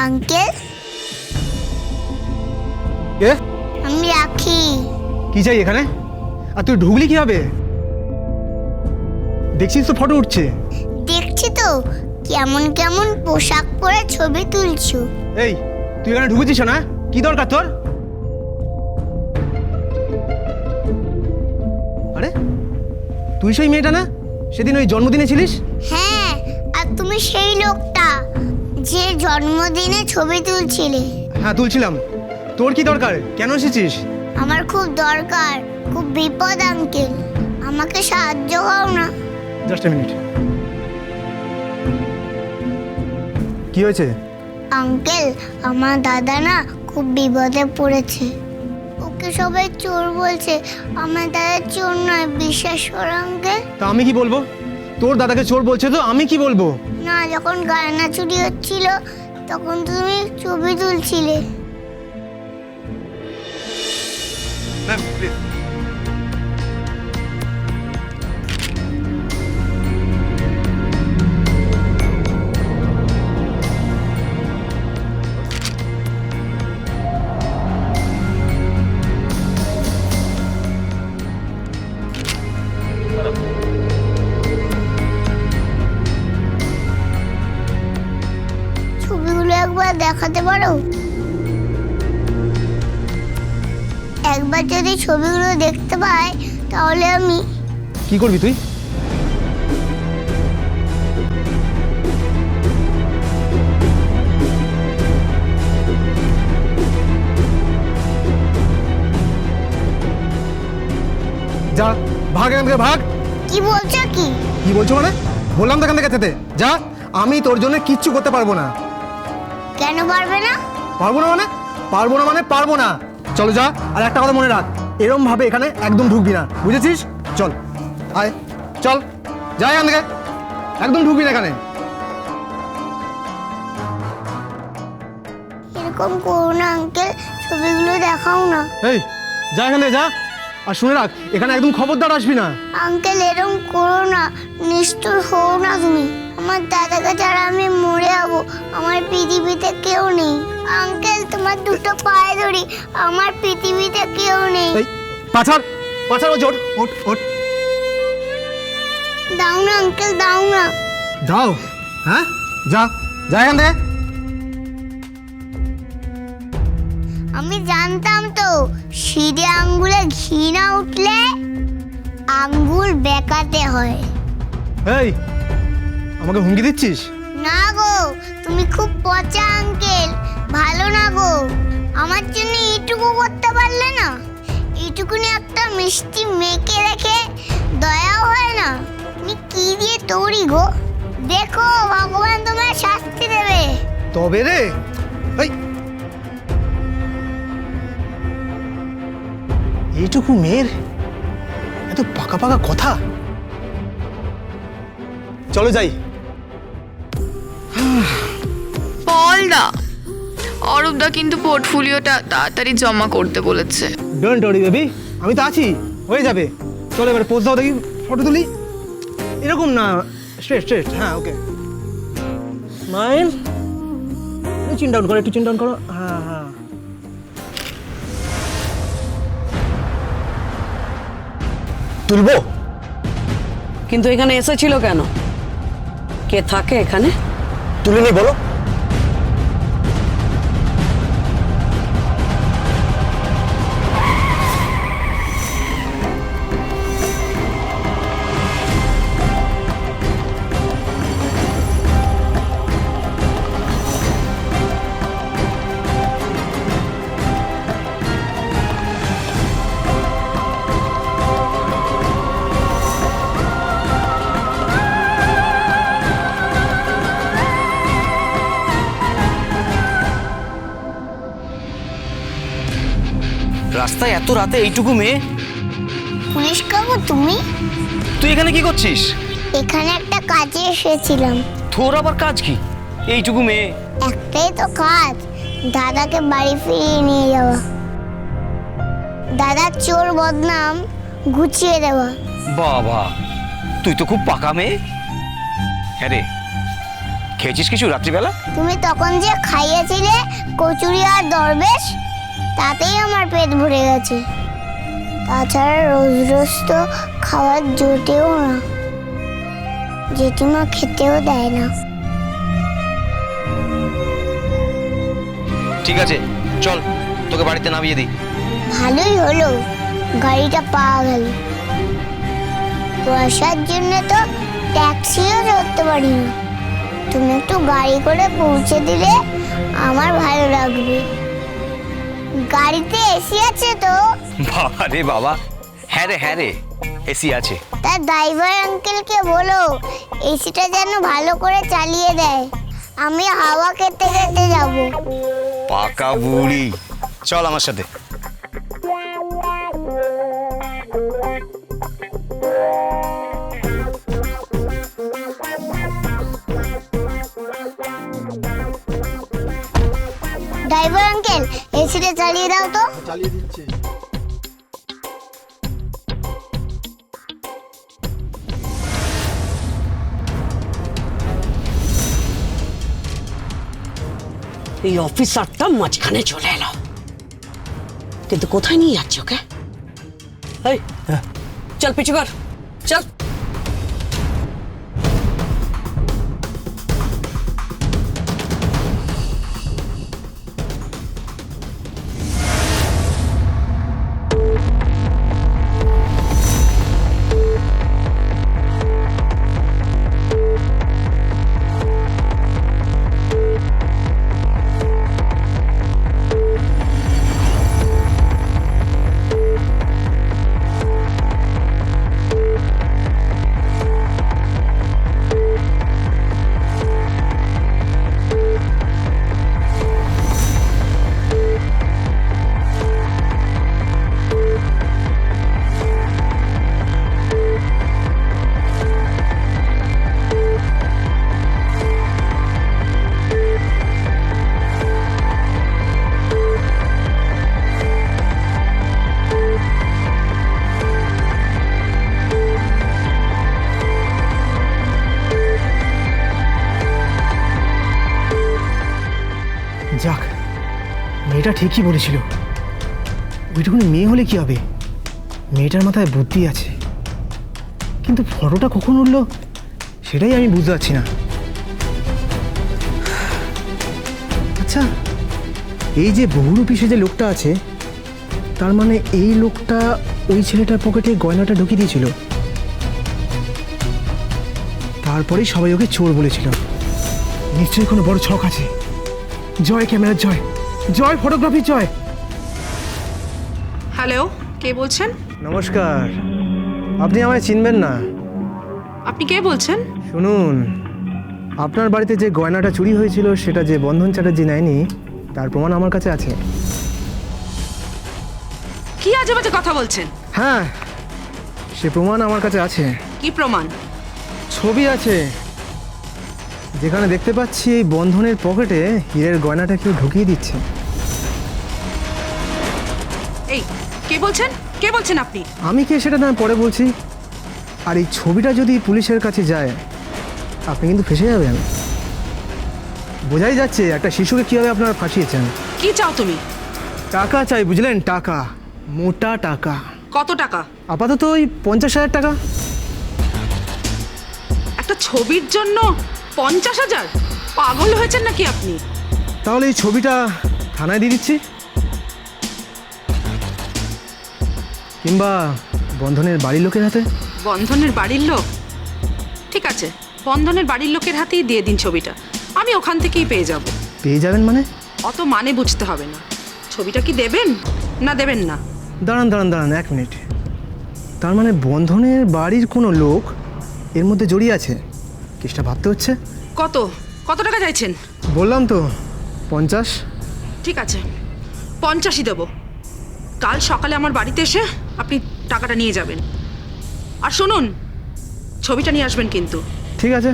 Uncle কে? আমি রাখি। কি চাই এখানে? আর তুই ঢুকলি কিভাবে? দেখছিস তো ফটো উঠছে। দেখছি তো কেমন কেমন পোশাক পরে ছবি তুলছো। এই তুই এখানে ঢুকেছিস না? কি দরকার তোর? আরে তুই সেই মেয়েটা না সেদিন ওই জন্মদিনে ছিলিস? হ্যাঁ, আর তুমি সেই লোকটা যে জন্মদিনে ছবি তুলছিলে। হ্যাঁ তুলছিলাম। তোর কি দরকার? কেন এসেছিস? আমার খুব দরকার, খুব বিপদ আঙ্কেল, আমাকে সাহায্য করো না। Just a minute. কি হয়েছে? আঙ্কেল, আমার দাদা না খুব বিপদে পড়েছে। ওকে সবাই চোর বলছে। আমার দাদা চোর নয়, বিশ্বাস করো আঙ্কেল। তা আমি কি বলবো? তোর দাদাকে চোর বলছে তো আমি কি বলবো? না, যখন গয়না চুরি হচ্ছিল তখন তুমি ছবি তুলছিলে। Ma'am please. ছবিগুলো একবার দেখাতে পারো? একবার যদি ছবিগুলো দেখতে পাই তাহলে আমি কি করবি তুই? যা ভাগ এখান থেকে ভাগ। কি বলছো? কি কি বলছো মানে? বললাম তো এখান থেকে যেতে। যা, আমি তোর জন্য কিচ্ছু করতে পারবো না। কেন পারবে না? পারবো না মানে? পারবো না মানে পারবো না। চলো যা। আর একটা কথা মনে রাখ, এরম ভাবে এখানে একদম ঢুকবি না, বুঝেছিস? চল আয়, চল যা এখান থেকে, একদম ঢুকবি না এখানে। এরকম করো না আঙ্কেল, ছবিগুলো দেখাও না। এই যা এখান থেকে যা। আর শুনে রাখ, এখানে একদম খবরদার আসবি না। আঙ্কেল এরকম করো না, নিষ্ঠুর হও না তুমি। আমার দাদাকে ছাড়া আমি মরে যাবো, আমার পৃথিবীতে কেউ নেই। আঙ্কেল তোমার দুটো পায়ে ধরি, আমার পৃথিবীতে কেউ নেই। এই পাছাড় পাছাড়, ও ওঠ ওঠ ওঠ। দাও না আঙ্কেল, দাও না। যাও। হ্যাঁ যা, যা এখান থেকে। আমি জানতাম তো সিঁড়ে আঙ্গুলে ঘি না উঠলে আঙ্গুল বেঁকাতে হয়। এই আমাকে হুমকি দিচ্ছিস? না গো, তুমি খুব পচা আঙ্কেল, ভালো না গো। আমার জন্য এইটুকু করতে পারলে না? এইটুকুনি একটা মিষ্টি মেয়েকে রেখে দয়াও হয় না? তুমি কি দিয়ে তৈরি গো? দেখো ভগবান তোমার শাস্তি দেবে। তবে রে, এই এইটুকু মেয়ের এত পাকা পাকা কথা। চলো যাই। বলদা, অরূপদা কিন্তু পোর্টফোলিওটা তাড়াতাড়ি জমা করতে বলেছে। ডোন্ট ওয়ারি বেবি, আমি তো আছি, হয়ে যাবে। চলো এবার পোজ দাও দেখি, ফটো তুলি। এরকম না, স্ট্রেট স্ট্রেট। হ্যাঁ ওকে, স্মাইল। চিন ডাউন করো, একটু চিন ডাউন করো। হ্যাঁ হ্যাঁ। তুলবো? কিন্তু এখানে এসেছিল কেন? কে থাকে এখানে? তুলে নি বলো। রাস্তায় এত রাতে এইটুকু মেয়ে? পুলিশ কাকু তুমি? তুই এখানে কি করছিস? এখানে একটা কাজে এসেছিলাম। তোর আবার কাজ কি এইটুকু মেয়ে? একটাই তো কাজ, দাদাকে বাড়ি ফিরিয়ে নিয়ে যাওয়া, দাদার চোর বদনাম ঘুচিয়ে দেওয়া। বাবা, তুই তো খুব পাকা মেয়ে। হ্যাঁ রে, খেয়েছিস কিছু রাত্রিবেলা? তুমি তখন যে খাইয়েছিলে কচুরি আর দরবেশ, তাতেই আমার পেট ভরে গেছে। তাছাড়া রোজ রোজ তো খাবার জোটেও না, জেঠিমা খেতেও দেয় না। ঠিক আছে, চল তোকে বাড়িতে নামিয়ে দিই। ভালোই হলো গাড়িটা পাওয়া গেল। পয়সার জন্য তো ট্যাক্সিও ধরতে পারি না। তুমি একটু গাড়ি করে পৌঁছে দিলে আমার ভালো লাগবে। গাড়িতে এসি আছে তো? বাবা রে বাবা, হ্যাঁ রে এসি আছে। তার ড্রাইভার আঙ্কেলকে বলো এসিটা যেন ভালো করে চালিয়ে দেয়, আমি হাওয়া খেতে খেতে যাব। পাকা বুড়ি, চল আমার সাথে। ড্রাইভার আঙ্কেল এসিটা চালিয়ে দাও তো। চালিয়ে দিচ্ছে। এই অফিসারটা মাঝখানে চলে এলো, কিন্তু কোথায় নিয়ে যাচ্ছে ওকে? এই চল পিছু কর, চল। যাক, মেয়েটা ঠিকই বলেছিল। ওইটুকুনি মেয়ে হলে কি হবে, মেয়েটার মাথায় বুদ্ধি আছে। কিন্তু ফটোটা কখন উঠলো সেটাই আমি বুঝতে পারছি না। আচ্ছা, এই যে বহুরূপী যে লোকটা আছে, তার মানে এই লোকটা ওই ছেলেটার পকেটে গয়নাটা ঢুকিয়ে দিয়েছিল। তারপরেই সবাই ওকে চোর বলেছিল। নিশ্চয়ই কোনো বড় ছক আছে। জয় ক্যামেরার জয়, জয় ফটোগ্রাফির জয়। হ্যালো, কে বলছেন? নমস্কার, আপনি আমায় চিনবেন না। আপনি কে বলছেন? শুনুন, আপনার বাড়িতে যে গয়নাটা চুরি হয়েছিল সেটা যে বন্ধন চ্যাটার্জি নেয়নি, তার প্রমাণ আমার কাছে আছে। কি আজে বাজে কথা বলছেন? হ্যাঁ, সে প্রমাণ আমার কাছে আছে। কি প্রমাণ? ছবি আছে, যেখানে দেখতে পাচ্ছি এই বন্ধনের পকেটে হীরের গয়নাটা কেউ ঢুকিয়ে দিচ্ছে। এই কে বলছেন? কে বলছেন আপনি? আমি কে সেটা না পরে বলছি। আর এই ছবিটা যদি পুলিশের কাছে যায়, আপনি কিন্তু ফেঁসে যাবেন। বোঝাই যাচ্ছে একটা শিশুকে কীভাবে আপনারা ফাঁসিয়েছেন। কি চাও তুমি? টাকা চাই, বুঝলেন? টাকা, মোটা টাকা। কত টাকা? আপাতত ওই 50,000 টাকা। একটা ছবির জন্য 50,000? পাগল হয়েছেন নাকি আপনি? তাহলে এই ছবিটা থানায় দিয়ে দিচ্ছি, কিংবা বন্ধনের বাড়ির লোকের হাতে। বন্ধনের বাড়ির লোক? ঠিক আছে, বন্ধনের বাড়ির লোকের হাতেই দিয়ে দিন ছবিটা, আমি ওখান থেকেই পেয়ে যাব। পেয়ে যাবেন মানে? অত মানে বুঝতে হবে না। ছবিটা কি দেবেন না দেবেন না? দাঁড়ান দাঁড়ান দাঁড়ান, 1 মিনিট। তার মানে বন্ধনের বাড়ির কোনো লোক এর মধ্যে জড়িয়ে আছে? কেসটা ভাবতে হচ্ছে। কত কত টাকা চাইছেন? বললাম তো 50। ঠিক আছে, 50ই দেবো। কাল সকালে আমার বাড়িতে এসে আপনি টাকাটা নিয়ে যাবেন। আর শুনুন, ছবিটা নিয়ে আসবেন কিন্তু। ঠিক আছে।